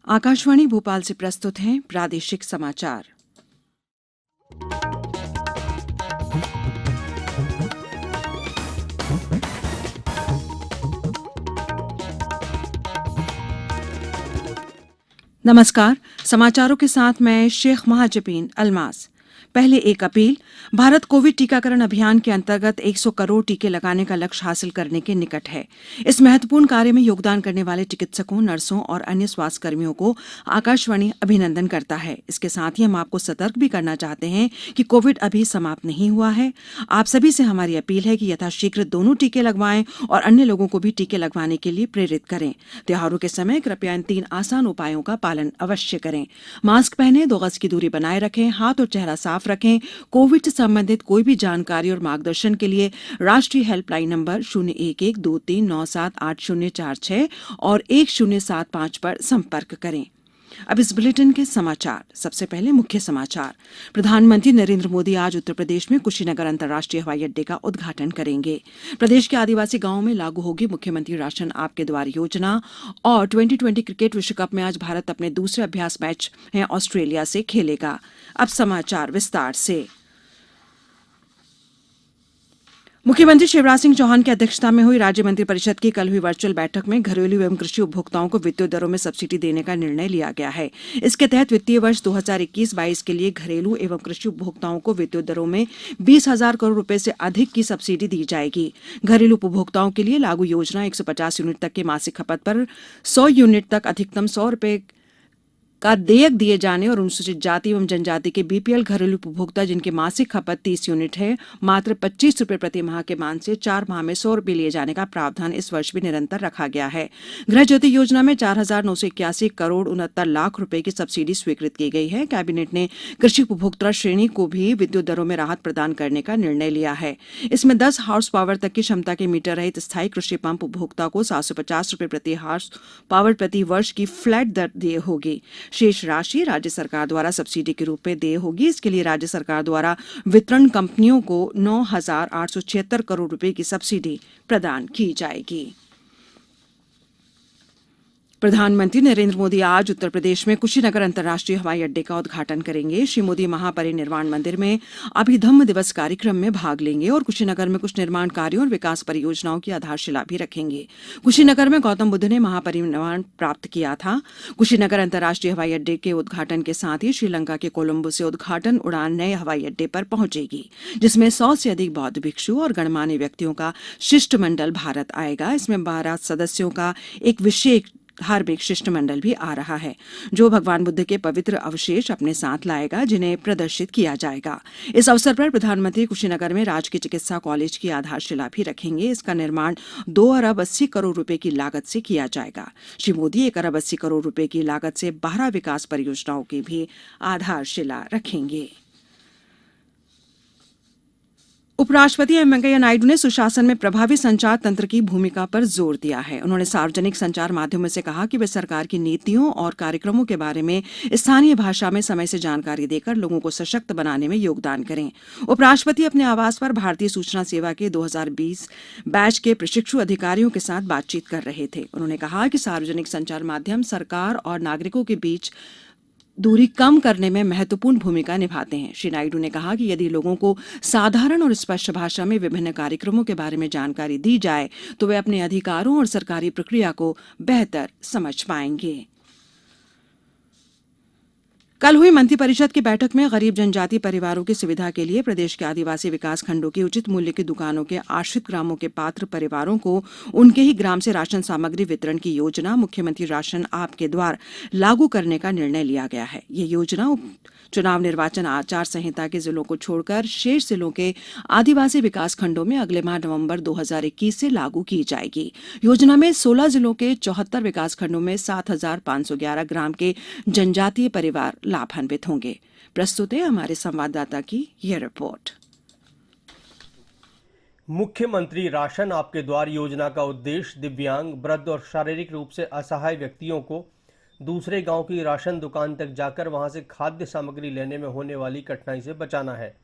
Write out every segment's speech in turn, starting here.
आकाशवाणी भोपाल से प्रस्तुत हैं प्रादेशिक समाचार। नमस्कार, समाचारों के साथ मैं शेख महाजबीन अल्मास। पहले एक अपील। भारत कोविड टीकाकरण अभियान के अंतर्गत 100 करोड़ टीके लगाने का लक्ष्य हासिल करने के निकट है। इस महत्वपूर्ण कार्य में योगदान करने वाले चिकित्सकों, नर्सों और अन्य स्वास्थ्य कर्मियों को आकाशवाणी अभिनंदन करता है। इसके साथ ही हम आपको सतर्क भी करना चाहते हैं कि कोविड अभी समाप्त नहीं हुआ है। आप सभी से हमारी अपील है कि यथाशीघ्र दोनों टीके लगवाएं और अन्य लोगों को भी टीके लगवाने के लिए प्रेरित करें। त्योहारों के समय कृपया इन 3 आसान उपायों का पालन अवश्य करें। मास्क पहनें, 2 गज की दूरी बनाए रखें, हाथ और चेहरा साफ रखें। कोविड से संबंधित कोई भी जानकारी और मार्गदर्शन के लिए राष्ट्रीय हेल्पलाइन नंबर 0112397846 और 1075 पर संपर्क करें। अब इस बुलेटिन के समाचार। सबसे पहले मुख्य समाचार। प्रधानमंत्री नरेंद्र मोदी आज उत्तर प्रदेश में कुशीनगर अंतर्राष्ट्रीय हवाई अड्डे का उद्घाटन करेंगे। प्रदेश के आदिवासी गांवों में लागू होगी मुख्यमंत्री राशन आपके द्वार योजना। और 2020 क्रिकेट विश्व कप में आज भारत अपने दूसरे अभ्यास मैच में ऑस्ट्रेलिया से खेलेगा। अब समाचार विस्तार से। मुख्यमंत्री शिवराज सिंह चौहान की अध्यक्षता में हुई राज्य मंत्रिपरिषद की कल हुई वर्चुअल बैठक में घरेलू एवं कृषि उपभोक्ताओं को विद्युत दरों में सब्सिडी देने का निर्णय लिया गया है। इसके तहत वित्तीय वर्ष 2021-22 के लिए घरेलू एवं कृषि उपभोक्ताओं को विद्युत दरों में 20,000 करोड़ रुपए से अधिक की सब्सिडी दी जाएगी। घरेलू उपभोक्ताओं के लिए लागू योजना 150 यूनिट तक की मासिक खपत पर 100 यूनिट तक अधिकतम 100 रुपए का देयक दिए जाने और अनुसूचित जाति एवं जनजाति के बीपीएल घरेलू उपभोक्ता जिनकी मासिक खपत 30 यूनिट है, मात्र 25 रुपए प्रति माह के मान से 4 माह में 100 रुपए लिए जाने का प्रावधान इस वर्ष भी निरंतर रखा गया है। गृह ज्योति योजना में 4,981 करोड़ 69 लाख रुपए की सब्सिडी स्वीकृत की गई है। कैबिनेट ने कृषि उपभोक्ता श्रेणी को भी विद्युत दरों में राहत प्रदान करने का निर्णय लिया है। इसमें 10 हार्स पावर तक की क्षमता के मीटर रहित स्थायी कृषि पंप उपभोक्ता को 750 रुपए प्रति हार्स पावर प्रति वर्ष की फ्लैट दर देय होगी। शेष राशि राज्य सरकार द्वारा सब्सिडी के रूप में देय होगी। इसके लिए राज्य सरकार द्वारा वितरण कंपनियों को 9,876 करोड़ रुपए की सब्सिडी प्रदान की जाएगी। प्रधानमंत्री नरेंद्र मोदी आज उत्तर प्रदेश में कुशीनगर अंतर्राष्ट्रीय हवाई अड्डे का उद्घाटन करेंगे। श्री मोदी महापरिनिर्वाण मंदिर में अभिधम्म दिवस कार्यक्रम में भाग लेंगे और कुशीनगर में कुछ निर्माण कार्यों और विकास परियोजनाओं की आधारशिला भी रखेंगे। कुशीनगर में गौतम बुद्ध ने महापरिनिर्वाण प्राप्त किया था। कुशीनगर अंतर्राष्ट्रीय हवाई अड्डे के उद्घाटन के साथ ही श्रीलंका के कोलंबो से उद्घाटन उड़ान नए हवाई अड्डे पर पहुंचेगी, जिसमें 100 से अधिक बौद्ध भिक्षु और गणमान्य व्यक्तियों का शिष्टमंडल भारत आएगा। इसमें 12 सदस्यों का एक विशेष धार्मिक शिष्टमंडल भी आ रहा है, जो भगवान बुद्ध के पवित्र अवशेष अपने साथ लाएगा, जिन्हें प्रदर्शित किया जाएगा। इस अवसर पर प्रधानमंत्री कुशीनगर में राजकीय चिकित्सा कॉलेज की आधारशिला भी रखेंगे। इसका निर्माण 2 अरब 80 करोड़ रुपए की लागत से किया जाएगा। श्री मोदी 1 अरब 80 करोड़ रुपए की लागत से 12 विकास परियोजनाओं की भी आधारशिला रखेंगे। उपराष्ट्रपति एम वेंकैया नायडू ने सुशासन में प्रभावी संचार तंत्र की भूमिका पर जोर दिया है। उन्होंने सार्वजनिक संचार माध्यमों से कहा कि वे सरकार की नीतियों और कार्यक्रमों के बारे में स्थानीय भाषा में समय से जानकारी देकर लोगों को सशक्त बनाने में योगदान करें। उपराष्ट्रपति अपने आवास पर भारतीय सूचना सेवा के 2020 बैच के प्रशिक्षु अधिकारियों के साथ बातचीत कर रहे थे। उन्होंने कहा कि सार्वजनिक संचार माध्यम सरकार और नागरिकों के बीच दूरी कम करने में महत्वपूर्ण भूमिका निभाते हैं। श्री नायडू ने कहा कि यदि लोगों को साधारण और स्पष्ट भाषा में विभिन्न कार्यक्रमों के बारे में जानकारी दी जाए तो वे अपने अधिकारों और सरकारी प्रक्रिया को बेहतर समझ पाएंगे। कल हुई मंत्रिपरिषद की बैठक में गरीब जनजाति परिवारों की सुविधा के लिए प्रदेश के आदिवासी विकास खंडों की उचित मूल्य की दुकानों के आश्रित ग्रामों के पात्र परिवारों को उनके ही ग्राम से राशन सामग्री वितरण की योजना मुख्यमंत्री राशन आपके द्वार लागू करने का निर्णय लिया गया है। ये योजना चुनाव निर्वाचन आचार संहिता के जिलों को छोड़कर शेष जिलों के आदिवासी विकास खंडों में अगले माह नवंबर 2021 से लागू की जाएगी। योजना में 16 जिलों के 74 विकास खंडों में 7,511 ग्राम के जनजातीय परिवार लाभान्वित होंगे। प्रस्तुत है हमारे संवाददाता की यह रिपोर्ट। मुख्यमंत्री राशन आपके द्वार योजना का उद्देश्य दिव्यांग, वृद्ध और शारीरिक रूप से असहाय व्यक्तियों को दूसरे गांव की राशन दुकान तक जाकर वहां से खाद्य सामग्री लेने में होने वाली कठिनाई से बचाना है।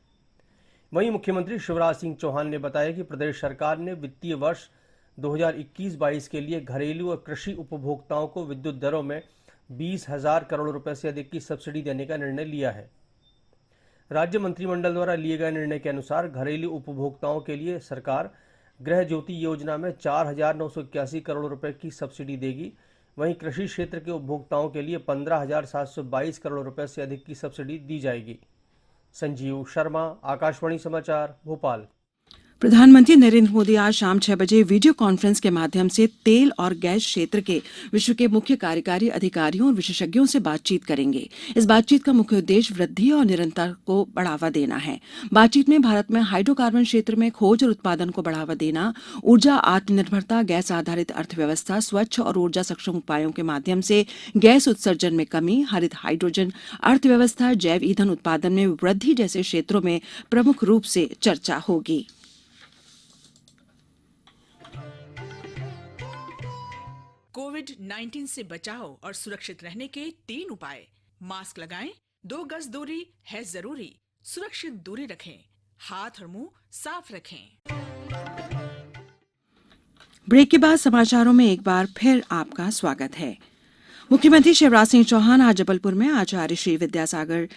वहीं मुख्यमंत्री शिवराज सिंह चौहान ने बताया कि प्रदेश सरकार ने वित्तीय वर्ष 2021-22 के लिए घरेलू और कृषि उपभोक्ताओं को विद्युत दरों में 20,000 करोड़ रुपए से अधिक की सब्सिडी देने का निर्णय लिया है। राज्य मंत्रिमंडल द्वारा लिए गए निर्णय के अनुसार घरेलू उपभोक्ताओं के लिए सरकार गृह ज्योति योजना में 4,981 करोड़ रुपए की सब्सिडी देगी। वहीं कृषि क्षेत्र के उपभोक्ताओं के लिए 15,722 करोड़ रुपए से अधिक की सब्सिडी दी जाएगी। संजीव शर्मा, आकाशवाणी समाचार, भोपाल। प्रधानमंत्री नरेंद्र मोदी आज शाम 6 बजे वीडियो कॉन्फ्रेंस के माध्यम से तेल और गैस क्षेत्र के विश्व के मुख्य कार्यकारी अधिकारियों और विशेषज्ञों से बातचीत करेंगे। इस बातचीत का मुख्य उद्देश्य वृद्धि और निरंतरता को बढ़ावा देना है। बातचीत में भारत में हाइड्रोकार्बन क्षेत्र में खोज और उत्पादन को बढ़ावा देना, ऊर्जा आत्मनिर्भरता, गैस आधारित अर्थव्यवस्था, स्वच्छ और ऊर्जा सक्षम उपायों के माध्यम से गैस उत्सर्जन में कमी, हरित हाइड्रोजन अर्थव्यवस्था, जैव ईंधन उत्पादन में वृद्धि जैसे क्षेत्रों में प्रमुख रूप से चर्चा होगी। कोविड-19 से बचाव और सुरक्षित रहने के 3 उपाय। मास्क लगाएं, 2 गज दूरी है जरूरी, सुरक्षित दूरी रखें, हाथ और मुंह साफ रखें। ब्रेक के बाद समाचारों में एक बार फिर आपका स्वागत है। मुख्यमंत्री शिवराज सिंह चौहान आज जबलपुर में आचार्य श्री विद्यासागर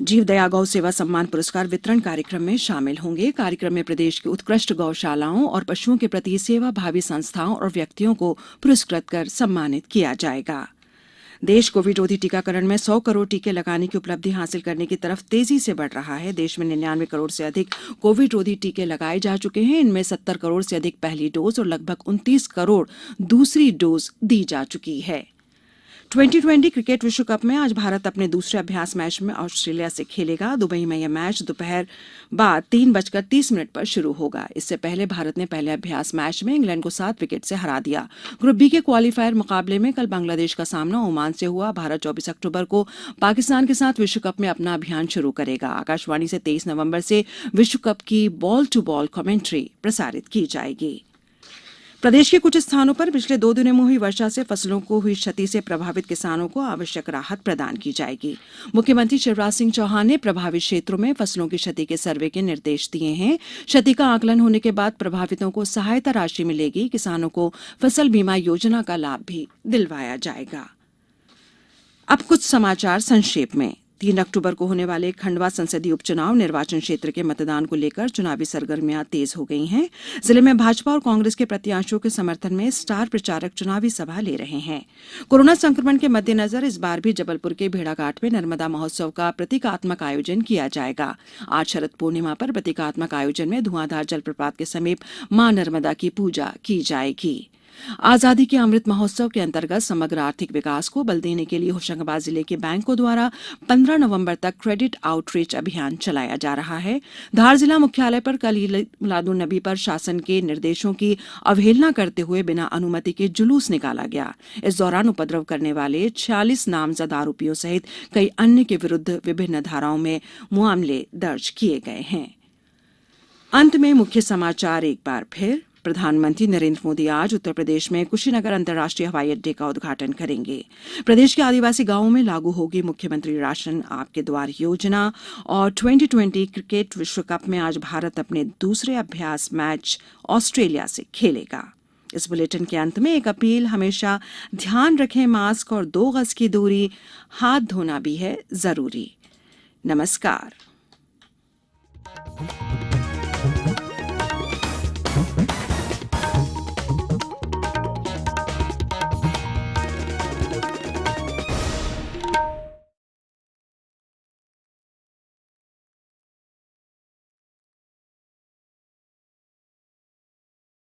जीवदया गौ सेवा सम्मान पुरस्कार वितरण कार्यक्रम में शामिल होंगे। कार्यक्रम में प्रदेश की उत्कृष्ट गौशालाओं और पशुओं के प्रति सेवा भावी संस्थाओं और व्यक्तियों को पुरस्कृत कर सम्मानित किया जाएगा। देश कोविड रोधी टीकाकरण में 100 करोड़ टीके लगाने की उपलब्धि हासिल करने की तरफ तेजी से बढ़ रहा है। देश में 99 करोड़ से अधिक कोविड रोधी टीके लगाए जा चुके हैं। इनमें 70 करोड़ से अधिक पहली डोज और लगभग 29 करोड़ दूसरी डोज दी जा चुकी है। 2020 क्रिकेट विश्व कप में आज भारत अपने दूसरे अभ्यास मैच में ऑस्ट्रेलिया से खेलेगा। दुबई में यह मैच दोपहर बाद 3:30 पर शुरू होगा। इससे पहले भारत ने पहले अभ्यास मैच में इंग्लैंड को 7 विकेट से हरा दिया। ग्रुप बी के क्वालीफायर मुकाबले में कल बांग्लादेश का सामना ओमान से हुआ। भारत 24 अक्टूबर को पाकिस्तान के साथ विश्व कप में अपना अभियान शुरू करेगा। आकाशवाणी से 23 नवंबर से विश्व कप की बॉल टू बॉल कमेंट्री प्रसारित की जाएगी। प्रदेश के कुछ स्थानों पर पिछले 2 दिनों में हुई वर्षा से फसलों को हुई क्षति से प्रभावित किसानों को आवश्यक राहत प्रदान की जाएगी। मुख्यमंत्री शिवराज सिंह चौहान ने प्रभावित क्षेत्रों में फसलों की क्षति के सर्वे के निर्देश दिए हैं। क्षति का आकलन होने के बाद प्रभावितों को सहायता राशि मिलेगी। किसानों को फसल बीमा योजना का लाभ भी दिलवाया जाएगा। अब कुछ समाचार संक्षेप में। 3 अक्टूबर को होने वाले खंडवा संसदीय उपचुनाव निर्वाचन क्षेत्र के मतदान को लेकर चुनावी सरगर्मियां तेज हो गई हैं। जिले में भाजपा और कांग्रेस के प्रत्याशियों के समर्थन में स्टार प्रचारक चुनावी सभा ले रहे हैं। कोरोना संक्रमण के मद्देनजर इस बार भी जबलपुर के भेड़ाघाट में नर्मदा महोत्सव का प्रतीकात्मक आयोजन किया जाएगा। आज शरद पूर्णिमा पर प्रतीकात्मक आयोजन में धुआंधार जलप्रपात के समीप मां नर्मदा की पूजा की जाएगी। आजादी के अमृत महोत्सव के अंतर्गत समग्र आर्थिक विकास को बल देने के लिए होशंगाबाद जिले के बैंकों द्वारा 15 नवंबर तक क्रेडिट आउटरीच अभियान चलाया जा रहा है। धार जिला मुख्यालय पर कल ईद मिलादुन नबी पर शासन के निर्देशों की अवहेलना करते हुए बिना अनुमति के जुलूस निकाला गया। इस दौरान उपद्रव करने वाले 46 नामजद आरोपियों सहित कई अन्य के विरुद्ध विभिन्न धाराओं में मामले दर्ज किए गए हैं। अंत में मुख्य समाचार एक बार फिर। प्रधानमंत्री नरेंद्र मोदी आज उत्तर प्रदेश में कुशीनगर अंतर्राष्ट्रीय हवाई अड्डे का उद्घाटन करेंगे। प्रदेश के आदिवासी गांवों में लागू होगी मुख्यमंत्री राशन आपके द्वार योजना। और 2020 क्रिकेट विश्व कप में आज भारत अपने दूसरे अभ्यास मैच ऑस्ट्रेलिया से खेलेगा। इस बुलेटिन के अंत में एक अपील, हमेशा ध्यान रखें मास्क और 2 गज की दूरी, हाथ धोना भी है जरूरी। नमस्कार।